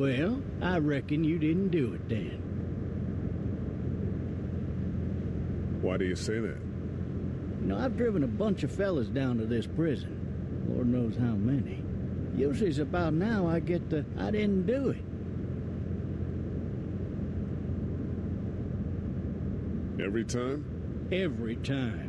Well, I reckon you didn't do it then. Why do you say that? You know, I've driven a bunch of fellas down to this prison. Lord knows how many. Usually it's about now I get the, I didn't do it. Every time? Every time.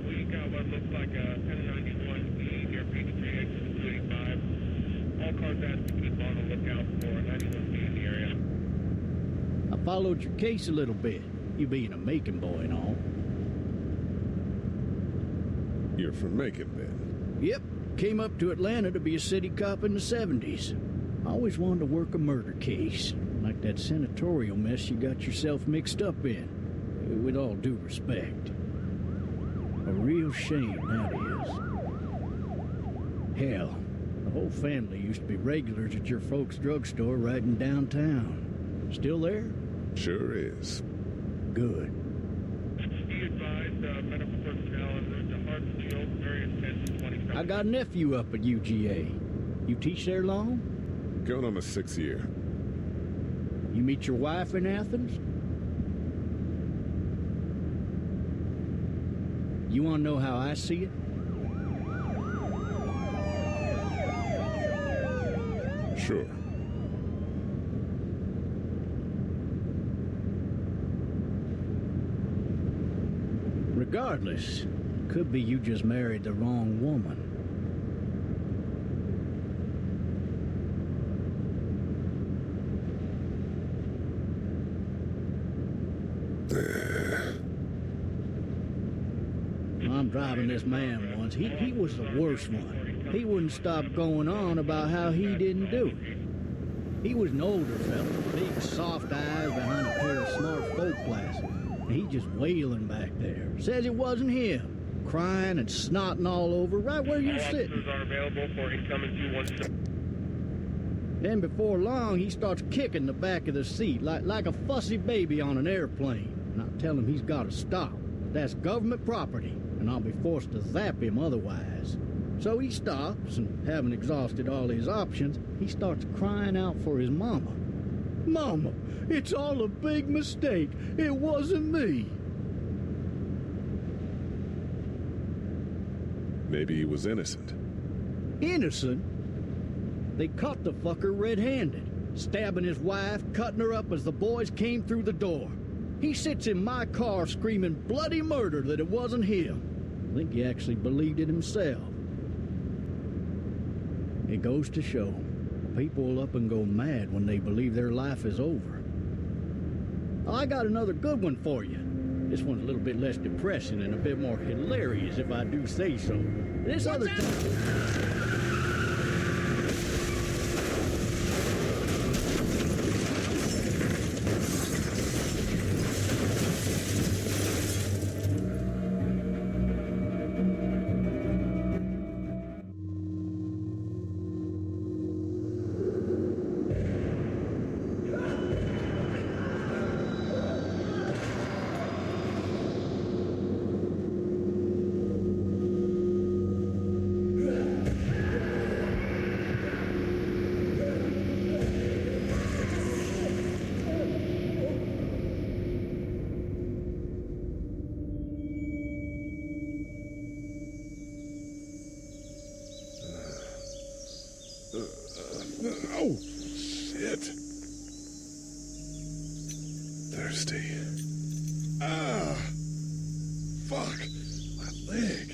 We got what looks like a 1091E near Peach Tree, exit 285. All cars asked to keep on the lookout for a 91B in the area. I followed your case a little bit, you being a Macon boy and all. You're from Macon, then? Yep, came up to Atlanta to be a city cop in the 70s. I always wanted to work a murder case, like that senatorial mess you got yourself mixed up in, with all due respect. A real shame, that is. Hell, the whole family used to be regulars at your folks' drugstore right in downtown. Still there? Sure is. Good. Be advised, medical personnel en route to Hartsfield, various 10 to 20. I got a nephew up at UGA. You teach there long? Going on my 6th year. You meet your wife in Athens? You want to know how I see it? Sure. Regardless, could be you just married the wrong woman. I'm driving this man once. He was the worst one. He wouldn't stop going on about how he didn't do it. He was an older fella, big soft eyes behind a pair of smart folk glasses. And he just wailing back there. Says it wasn't him. Crying and snotting all over right where you're sitting. Officers are available for incoming 217. Then before long, he starts kicking the back of the seat like a fussy baby on an airplane. And I tell him he's got to stop. That's government property, and I'll be forced to zap him otherwise. So he stops, and having exhausted all his options, he starts crying out for his mama. Mama, it's all a big mistake. It wasn't me. Maybe he was innocent. Innocent? They caught the fucker red-handed, stabbing his wife, cutting her up as the boys came through the door. He sits in my car screaming bloody murder that it wasn't him. I think he actually believed it himself. It goes to show, people will up and go mad when they believe their life is over. I got another good one for you. This one's a little bit less depressing and a bit more hilarious, if I do say so. This other time... Oh, shit. Thirsty. Ah! Fuck! My leg!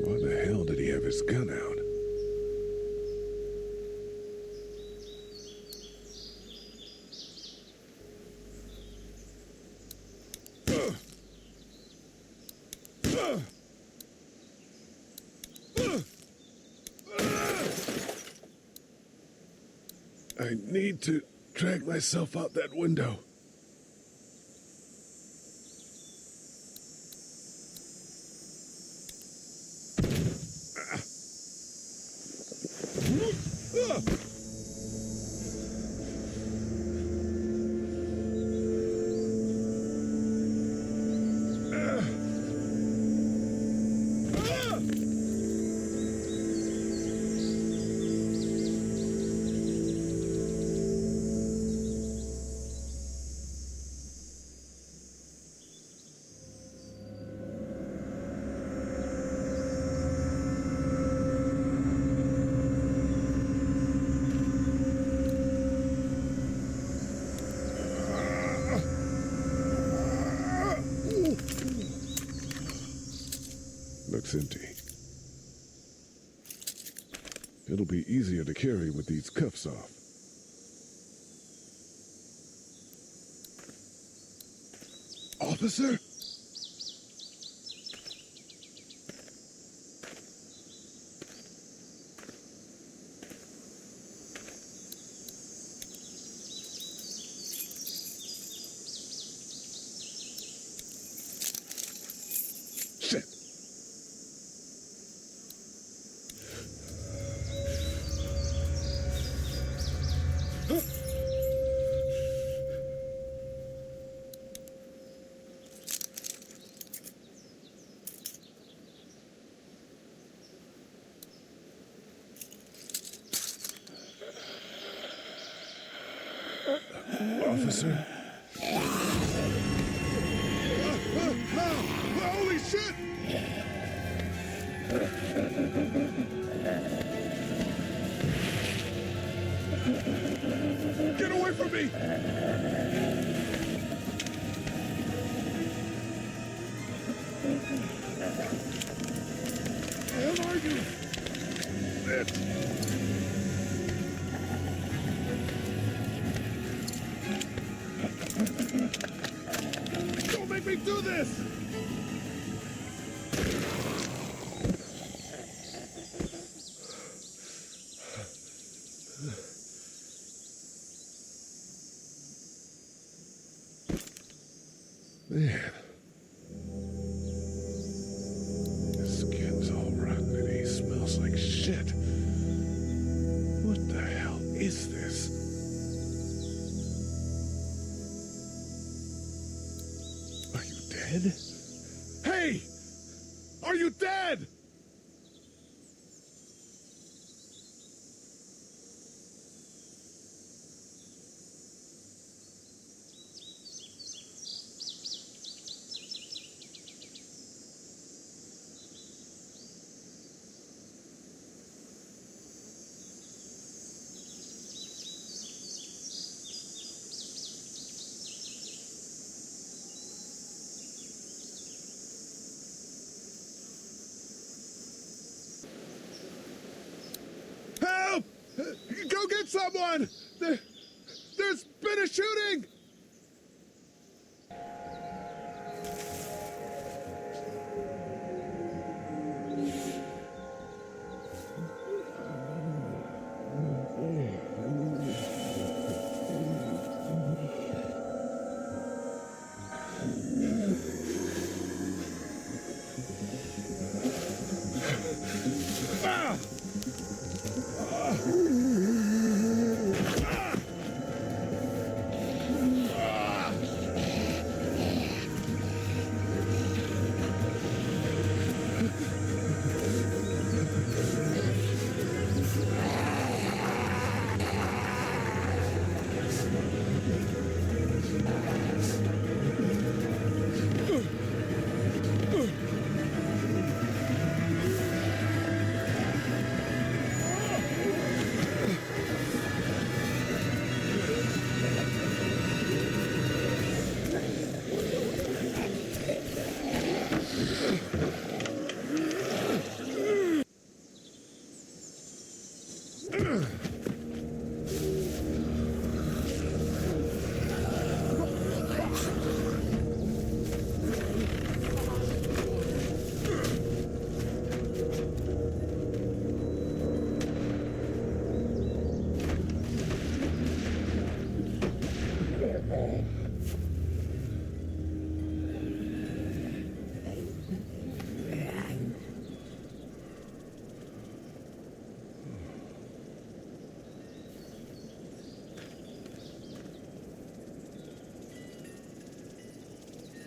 Why the hell did he have his gun out? I need to drag myself out that window. looks empty. It'll be easier to carry with these cuffs off. Officer? Shit. Officer? Holy shit! Get away from me! Where are you? Don't make me do this! Man. His skin's all rotten and he smells like shit. What the hell is this? Are you dead? Hey! Are you dead? Help! Go get someone! There's been a shooting! Ah!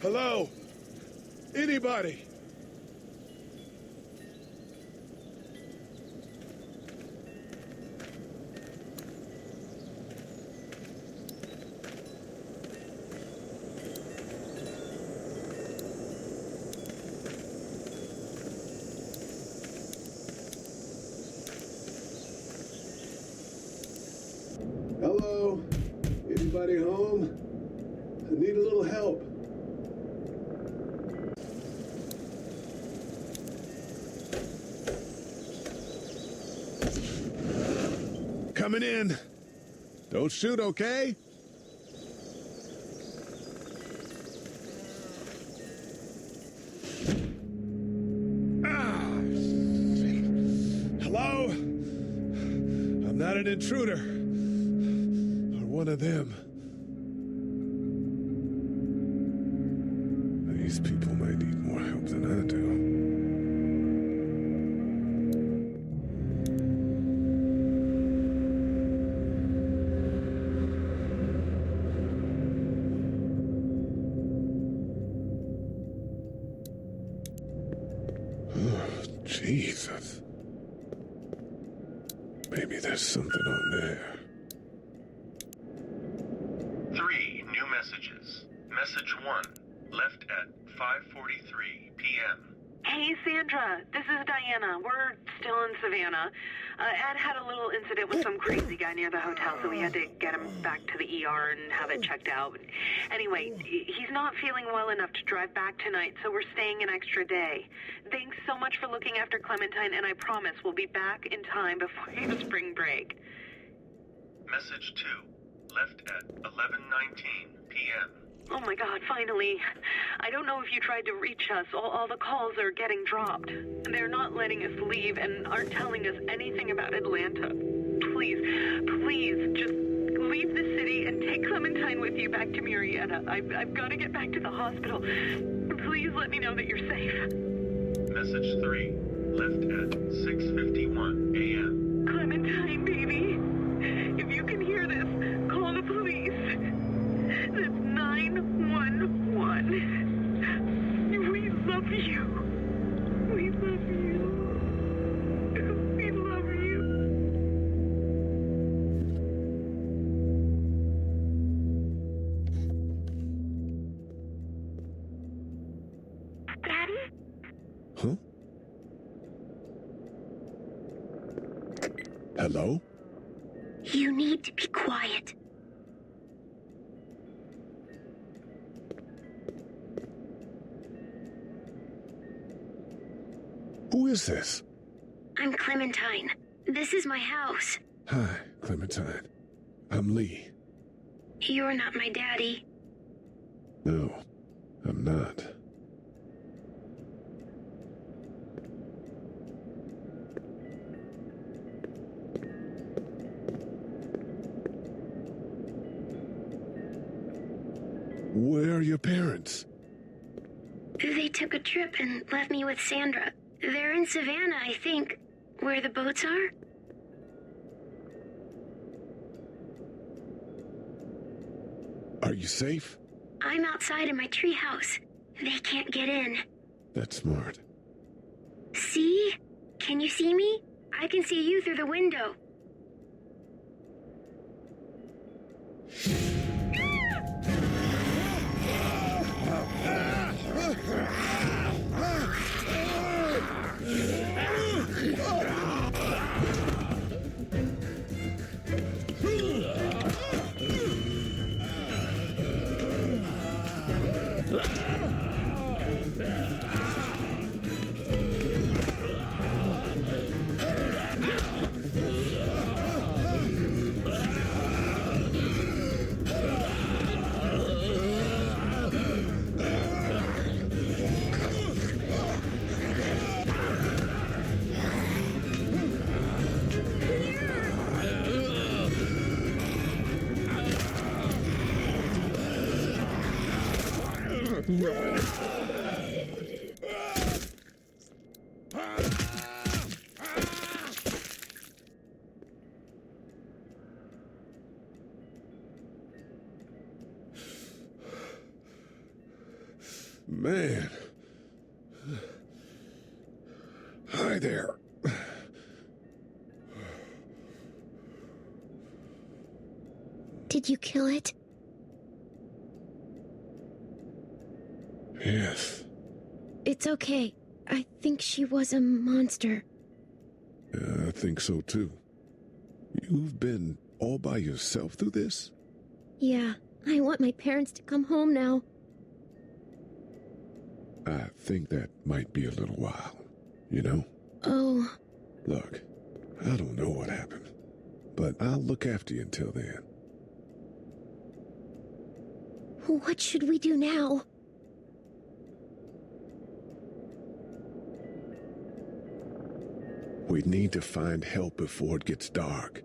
Hello? Anybody? Hello? Anybody home? I need a little help. coming in. Don't shoot, okay? Ah, shit. Hello? I'm not an intruder. Or one of them. These people might need more help than I do. Jesus. Maybe there's something on there. 3 new messages. Message 1, left at 5:43 p.m. Hey, Sandra. This is Diana. We're still in Savannah. Ed had a little incident with some crazy guy near the hotel, so we had to get him back to the ER and have it checked out. Anyway, he's not feeling well enough to drive back tonight, so we're staying an extra day. Thanks so much for looking after Clementine, and I promise we'll be back in time before the spring break. Message 2, left at 11:19 p.m. Oh my God, finally. I don't know if you tried to reach us. All the calls are getting dropped. They're not letting us leave and aren't telling us anything about Atlanta. Please, just leave the city and take Clementine with you back to Murrieta. I've got to get back to the hospital. Please let me know that you're safe. Message 3, left at 6:51 a.m. Clementine, baby. If you can hear this, call the police. That's 911. We love you. We love you. We love you. Daddy? Huh? Hello? You need to be quiet. Who is this? I'm Clementine. This is my house. Hi, Clementine. I'm Lee. You're not my daddy. No, I'm not. Where are your parents? They took a trip and left me with Sandra. They're in Savannah, I think, where the boats are. Are you safe? I'm outside in my treehouse. They can't get in. That's smart. See? Can you see me? I can see you through the window. Man. Hi there. Did you kill it? Yes. It's okay. I think she was a monster. I think so too. You've been all by yourself through this? Yeah, I want my parents to come home now. I think that might be a little while, you know? Oh. Look, I don't know what happened. but I'll look after you until then. What should we do now? We need to find help before it gets dark.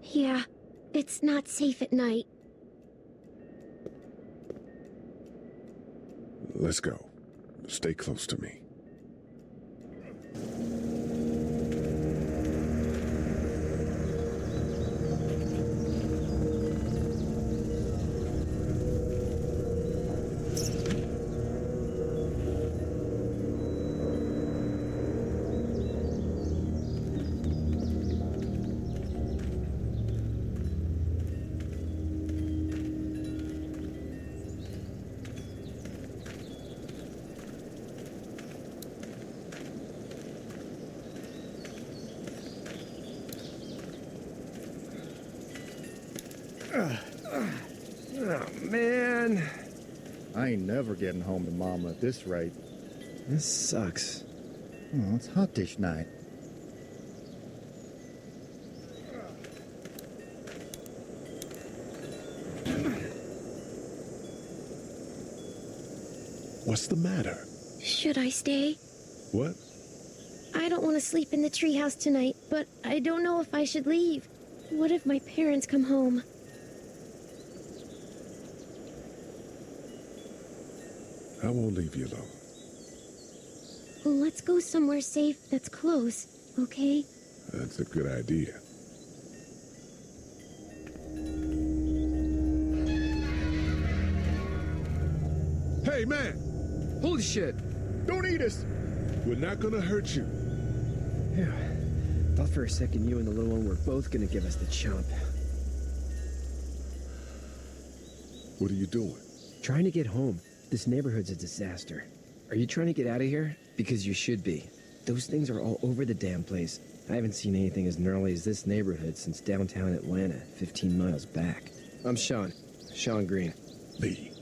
Yeah, it's not safe at night. Let's go. Stay close to me. Oh, man. I ain't never getting home to Mama at this rate. This sucks. Oh, it's hot dish night. What's the matter? Should I stay? What? I don't want to sleep in the treehouse tonight, but I don't know if I should leave. What if my parents come home? I won't leave you alone. Let's go somewhere safe that's close, okay? That's a good idea. Hey, man! Holy shit. Don't eat us! We're not gonna hurt you. Yeah. Thought for a second you and the little one were both gonna give us the chomp. What are you doing? Trying to get home. This neighborhood's a disaster. Are you trying to get out of here? Because you should be. Those things are all over the damn place. I haven't seen anything as gnarly as this neighborhood since downtown Atlanta, 15 miles back. I'm Sean. Sean Green. Lee,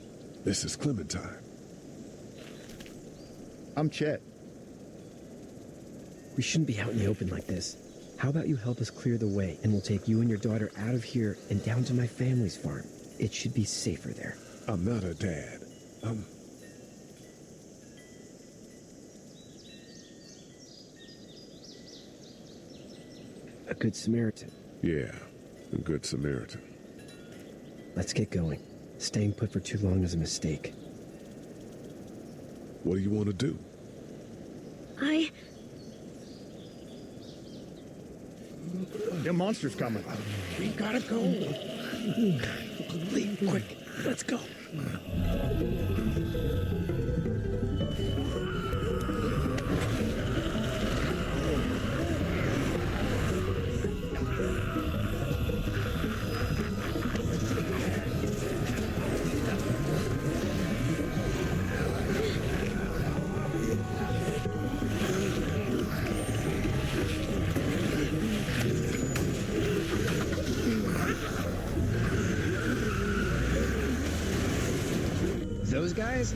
this is Clementine. I'm Chet. We shouldn't be out in the open like this. How about you help us clear the way, and we'll take you and your daughter out of here and down to my family's farm. It should be safer there. I'm not her dad. A good Samaritan. Yeah, a good Samaritan. Let's get going. Staying put for too long is a mistake. What do you want to do? The monster's coming. We gotta go. Leave, quick. Let's go. Those guys,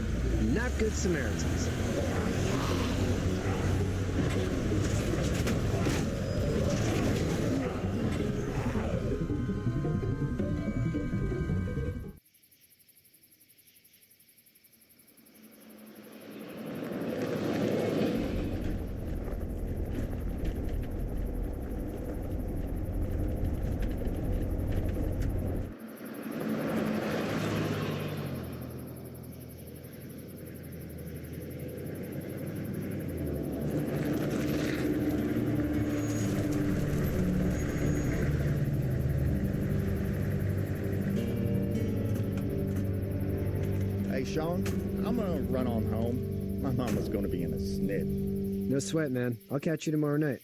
not good Samaritans. Hey, Sean, I'm gonna run on home. My mama's gonna be in a snit. No sweat, man. I'll catch you tomorrow night.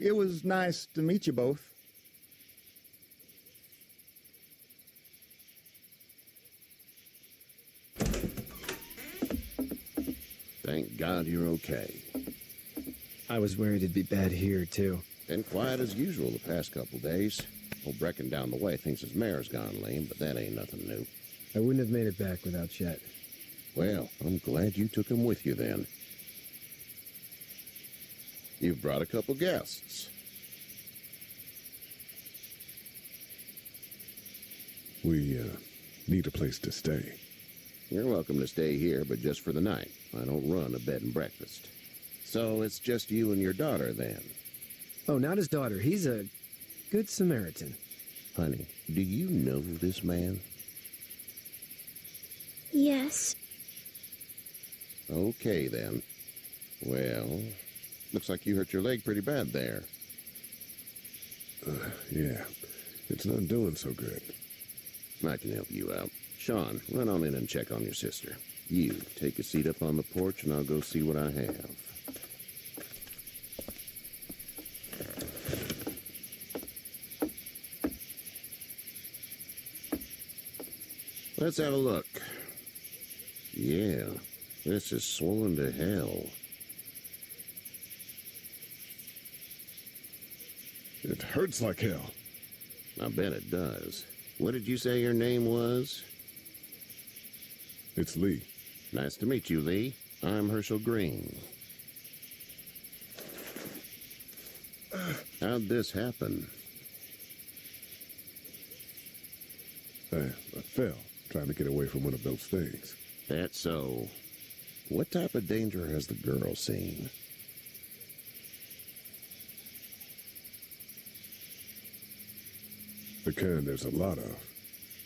It was nice to meet you both. Thank God you're okay. I was worried it'd be bad here, too. Been quiet as usual the past couple days. Old Brecken down the way thinks his mare's gone lame, but that ain't nothing new. I wouldn't have made it back without Chet. Well, I'm glad you took him with you then. You've brought a couple guests. We, need a place to stay. You're welcome to stay here, but just for the night. I don't run a bed and breakfast. So it's just you and your daughter, then? Oh, not his daughter. He's a good Samaritan. Honey, do you know this man? Yes. Okay, then. Well, looks like you hurt your leg pretty bad there. Yeah. It's not doing so good. I can help you out. Sean, run on in and check on your sister. You, take a seat up on the porch and I'll go see what I have. Let's have a look. Yeah, this is swollen to hell. It hurts like hell. I bet it does. What did you say your name was? It's Lee. Nice to meet you, Lee. I'm Herschel Green. How'd this happen? I fell, trying to get away from one of those things. That's so. What type of danger has the girl seen? The kind there's a lot of.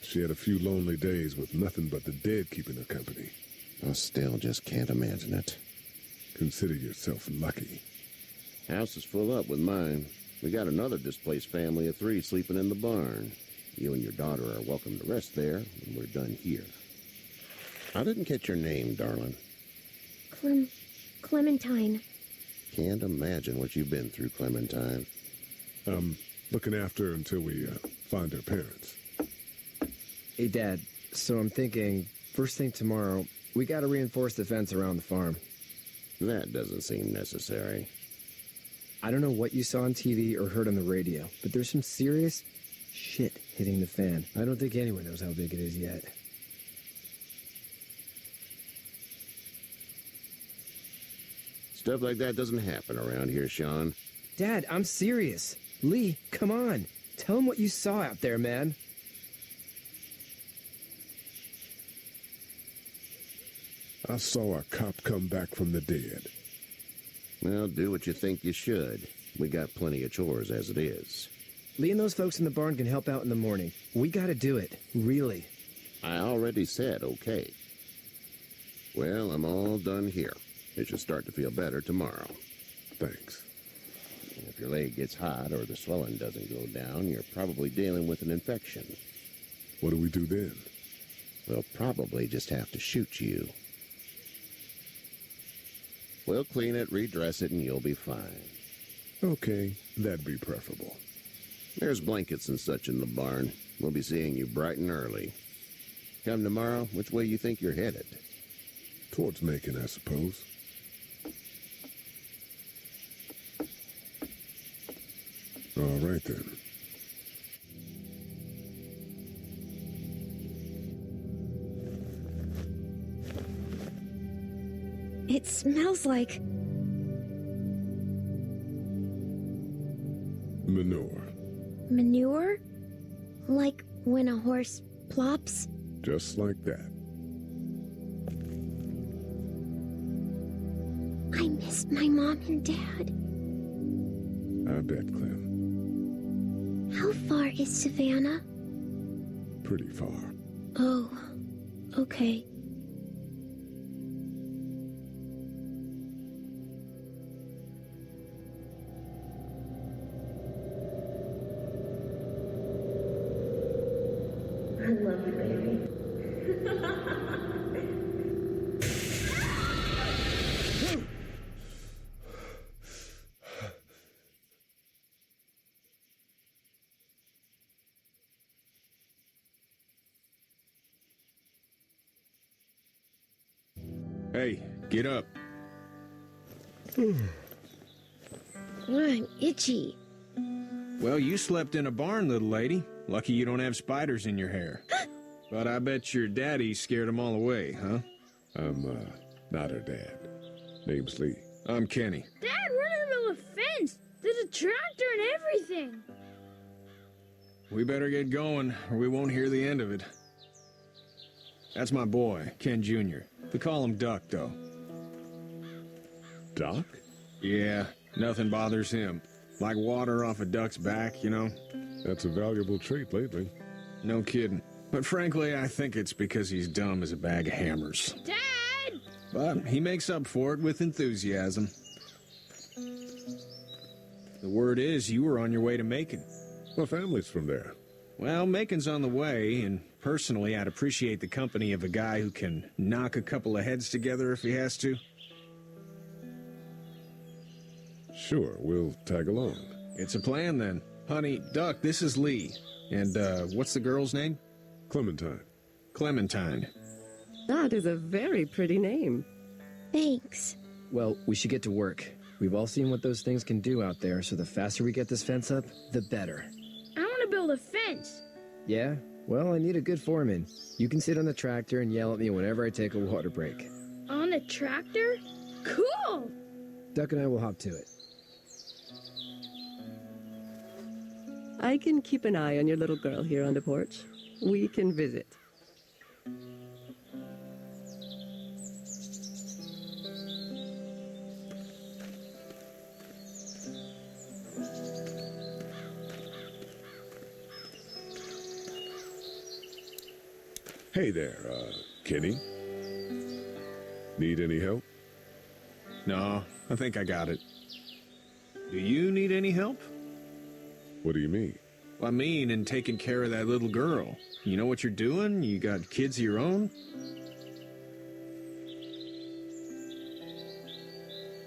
She had a few lonely days with nothing but the dead keeping her company. I still just can't imagine it. Consider yourself lucky. House is full up with mine. We got another displaced family of 3 sleeping in the barn. You and your daughter are welcome to rest there when we're done here. I didn't catch your name, darling. Clementine. Can't imagine what you've been through, Clementine. Looking after her until we find her parents. Hey, Dad, so I'm thinking, first thing tomorrow, we gotta reinforce the fence around the farm. That doesn't seem necessary. I don't know what you saw on TV or heard on the radio, but there's some serious shit hitting the fan. I don't think anyone knows how big it is yet. Stuff like that doesn't happen around here, Sean. Dad, I'm serious. Lee, come on. Tell him what you saw out there, man. I saw a cop come back from the dead. Well, do what you think you should. We got plenty of chores as it is. Lee and those folks in the barn can help out in the morning. We gotta do it. Really. I already said okay. Well, I'm all done here. It should start to feel better tomorrow. Thanks. And if your leg gets hot or the swelling doesn't go down, you're probably dealing with an infection. What do we do then? We'll probably just have to shoot you. We'll clean it, redress it, and you'll be fine. Okay, that'd be preferable. There's blankets and such in the barn. We'll be seeing you bright and early. Come tomorrow, which way you think you're headed? Towards Macon, I suppose. All right, then. It smells like Manure. manure? Like when a horse plops? Just like that. I miss my mom and dad. I bet, Clem. How far is Savannah? Pretty far. Oh, okay. I love you, baby. Hey, get up. I'm itchy. Well, you slept in a barn, little lady. Lucky you don't have spiders in your hair. But I bet your daddy scared them all away, huh? I'm, not her dad. Name's Lee. I'm Kenny. Dad, we're in the middle of a fence. There's a tractor and everything. We better get going, or we won't hear the end of it. That's my boy, Ken Jr. We call him Duck, though. Doc? Yeah, nothing bothers him. Like water off a duck's back, you know? That's a valuable trait lately. No kidding. But frankly, I think it's because he's dumb as a bag of hammers. Dad! But he makes up for it with enthusiasm. The word is you were on your way to Macon. My family's from there. Well, Macon's on the way, and personally, I'd appreciate the company of a guy who can knock a couple of heads together if he has to. Sure, we'll tag along. It's a plan, then. Honey, Duck, this is Lee. And, what's the girl's name? Clementine. Clementine. That is a very pretty name. Thanks. Well, we should get to work. We've all seen what those things can do out there, so the faster we get this fence up, the better. I want to build a fence. Yeah? Well, I need a good foreman. You can sit on the tractor and yell at me whenever I take a water break. On a tractor? Cool! Duck and I will hop to it. I can keep an eye on your little girl here on the porch. We can visit. Hey there, Kenny. Need any help? No, I think I got it. Do you need any help? What do you mean? I mean, in taking care of that little girl. You know what you're doing? You got kids of your own?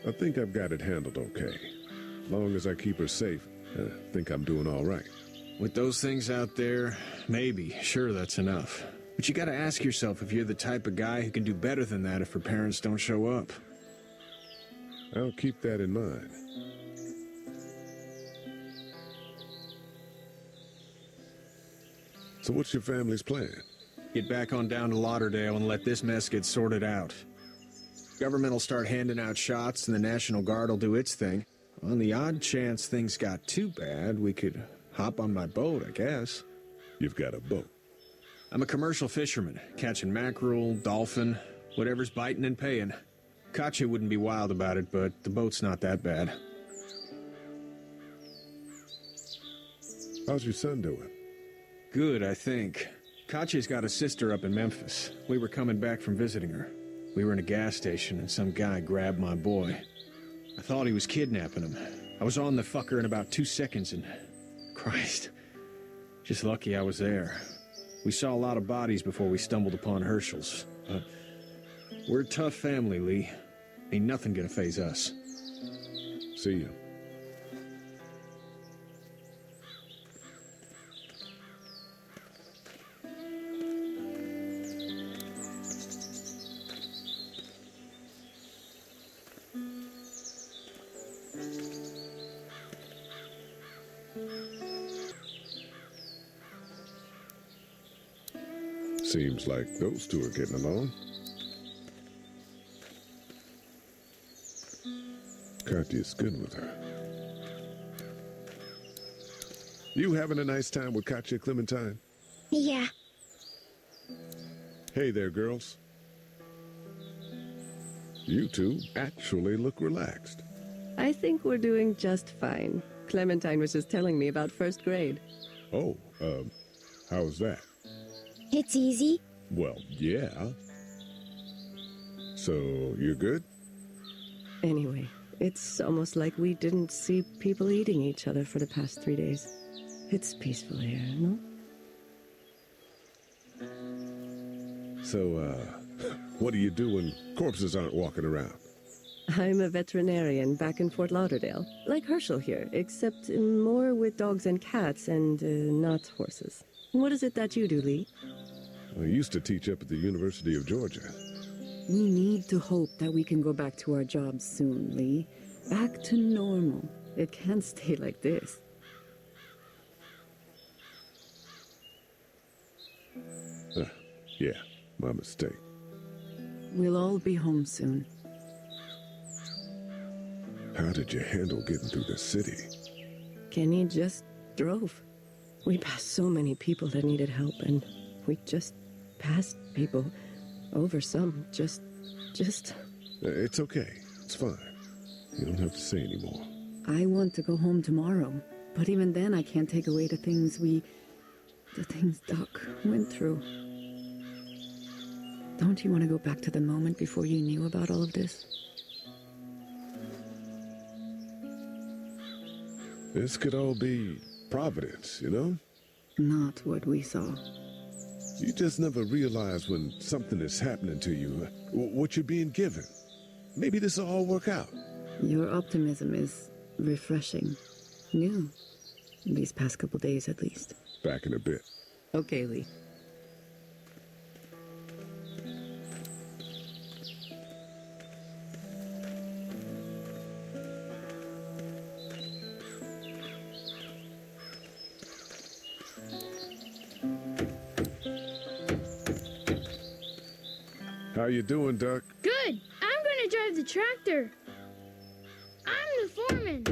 I think I've got it handled okay. Long as I keep her safe, I think I'm doing all right. With those things out there, maybe. Sure, that's enough. But you gotta ask yourself if you're the type of guy who can do better than that if her parents don't show up. I'll keep that in mind. So what's your family's plan? Get back on down to Lauderdale and let this mess get sorted out. Government will start handing out shots and the National Guard will do its thing. On the odd chance things got too bad, we could hop on my boat, I guess. You've got a boat. I'm a commercial fisherman, catching mackerel, dolphin, whatever's biting and paying. Katya wouldn't be wild about it, but the boat's not that bad. How's your son doing? Good, I think. Katya's got a sister up in Memphis. We were coming back from visiting her. We were in a gas station and some guy grabbed my boy. I thought he was kidnapping him. I was on the fucker in about 2 seconds and... Christ. Just lucky I was there. We saw a lot of bodies before we stumbled upon Herschel's. But we're a tough family, Lee. Ain't nothing gonna faze us. See you. Seems like those two are getting along. Katya's good with her. You having a nice time with Katya, Clementine? Yeah. Hey there, girls. You two actually look relaxed. I think we're doing just fine. Clementine was just telling me about first grade. Oh, how's that? It's easy. Well, yeah. So, you're good? Anyway, it's almost like we didn't see people eating each other for the past 3 days. It's peaceful here, no? So, what do you do when corpses aren't walking around? I'm a veterinarian back in Fort Lauderdale, like Herschel here, except more with dogs and cats and not horses. What is it that you do, Lee? I used to teach up at the University of Georgia. We need to hope that we can go back to our jobs soon, Lee. Back to normal. It can't stay like this. Yeah, my mistake. We'll all be home soon. How did you handle getting through the city? Kenny just drove. We passed so many people that needed help, and we just passed people over some. Just... It's okay. It's fine. You don't have to say anymore. I want to go home tomorrow, but even then I can't take away the things Doc went through. Don't you want to go back to the moment before you knew about all of this? This could all be Providence, you know? Not what we saw. You just never realize when something is happening to you, what you're being given. Maybe this will all work out. Your optimism is refreshing. New. These past couple days, at least. Back in a bit. Okay, Lee. How you doing, Duck? Good. I'm gonna drive the tractor. I'm the foreman.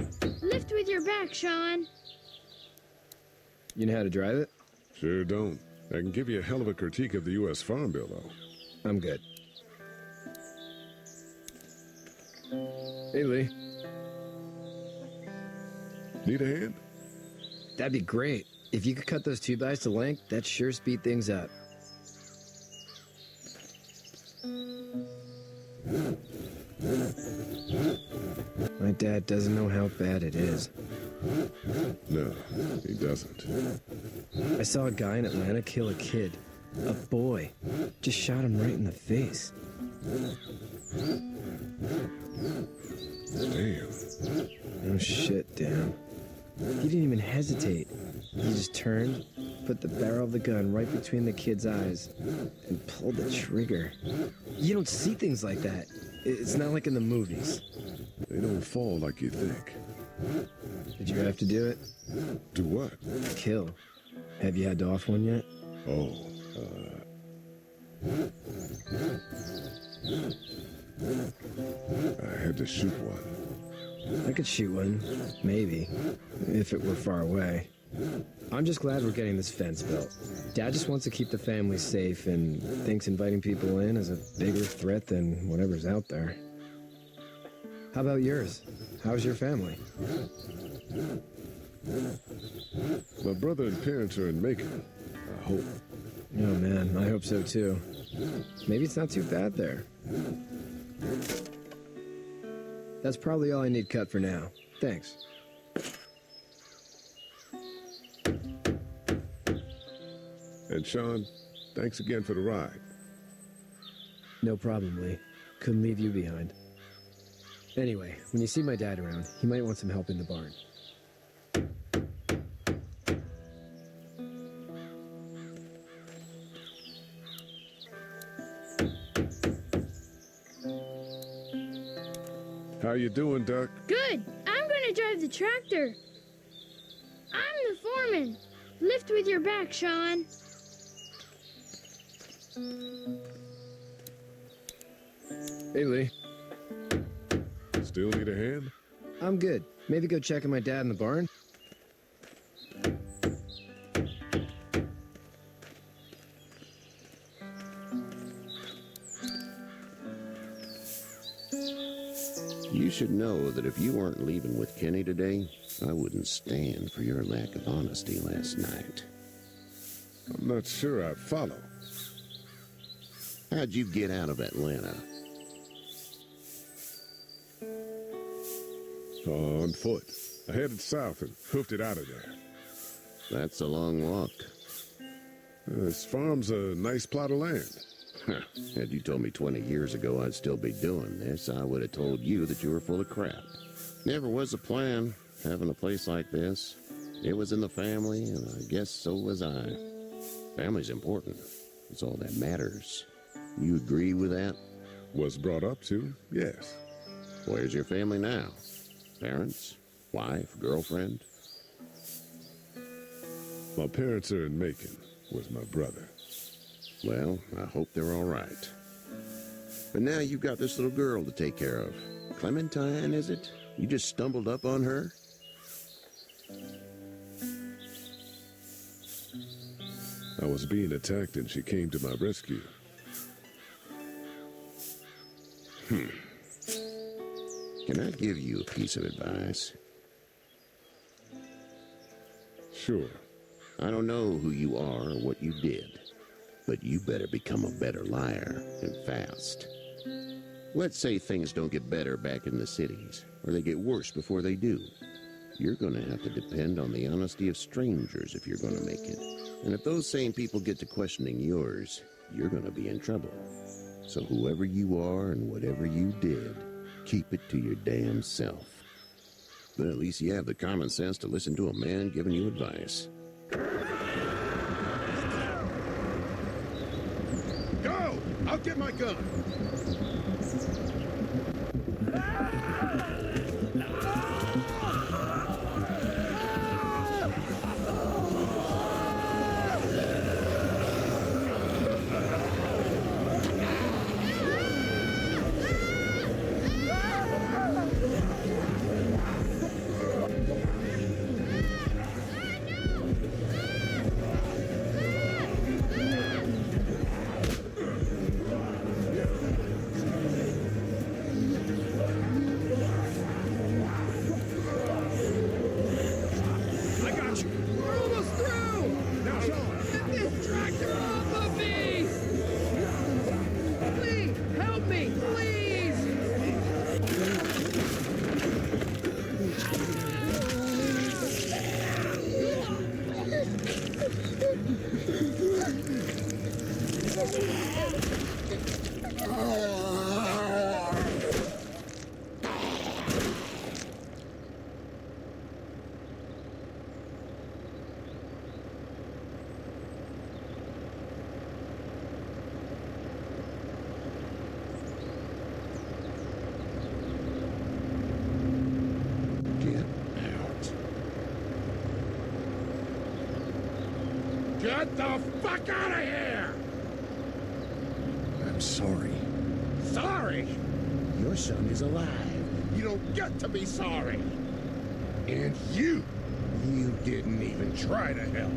Lift with your back, Sean. You know how to drive it? Sure don't. I can give you a hell of a critique of the U.S. Farm Bill, though. I'm good. Hey, Lee. Need a hand? That'd be great. If you could cut those 2x to length, that'd sure speed things up. My dad doesn't know how bad it is. No, he doesn't. I saw a guy in Atlanta kill a kid. A boy. Just shot him right in the face. Damn. Oh shit, Dan. He didn't even hesitate. He just turned, put the barrel of the gun right between the kid's eyes, and pulled the trigger. You don't see things like that. It's not like in the movies. They don't fall like you think. Did you have to do it? Do what? Kill. Have you had to off one yet? Oh, I had to shoot one. I could shoot one, maybe, if it were far away. I'm just glad we're getting this fence built. Dad just wants to keep the family safe and thinks inviting people in is a bigger threat than whatever's out there. How about yours? How's your family? My brother and parents are in Macon, I hope. Oh man, I hope so too. Maybe it's not too bad there. That's probably all I need cut for now. Thanks. And Sean, thanks again for the ride. No problem, Lee. Couldn't leave you behind. Anyway, when you see my dad around, he might want some help in the barn. How you doing, Duck? Good. I'm gonna drive the tractor. I'm the foreman. Lift with your back, Sean. Hey, Lee. Still need a hand? I'm good. Maybe go check on my dad in the barn? You should know that if you weren't leaving with Kenny today, I wouldn't stand for your lack of honesty last night. I'm not sure I'd follow. How'd you get out of Atlanta? On foot. I headed south and hoofed it out of there. That's a long walk. This farm's a nice plot of land. Had you told me 20 years ago I'd still be doing this, I would have told you that you were full of crap. Never was a plan, having a place like this. It was in the family, and I guess so was I. Family's important. It's all that matters. You agree with that? Was brought up to, yes. Where's your family now? Parents? Wife? Girlfriend? My parents are in Macon, with my brother. Well, I hope they're all right. But now you've got this little girl to take care of. Clementine, is it? You just stumbled up on her? I was being attacked and she came to my rescue. Can I give you a piece of advice? Sure. I don't know who you are or what you did, but you better become a better liar, and fast. Let's say things don't get better back in the cities, or they get worse before they do. You're gonna have to depend on the honesty of strangers if you're gonna make it. And if those same people get to questioning yours, you're gonna be in trouble. So whoever you are and whatever you did, keep it to your damn self. But at least you have the common sense to listen to a man giving you advice. Go! I'll get my gun! Get the fuck out of here! I'm sorry. Sorry? Your son is alive. You don't get to be sorry. And you didn't even try to help.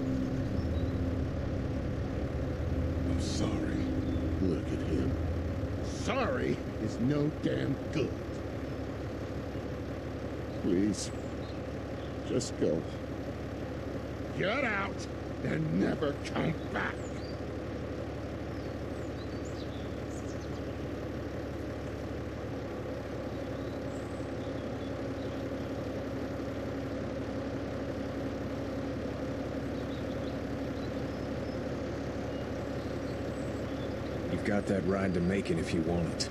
I'm sorry. Look at him. Sorry is no damn good. Please, just go. Get out and never come back. You've got that ride to Macon if you want it.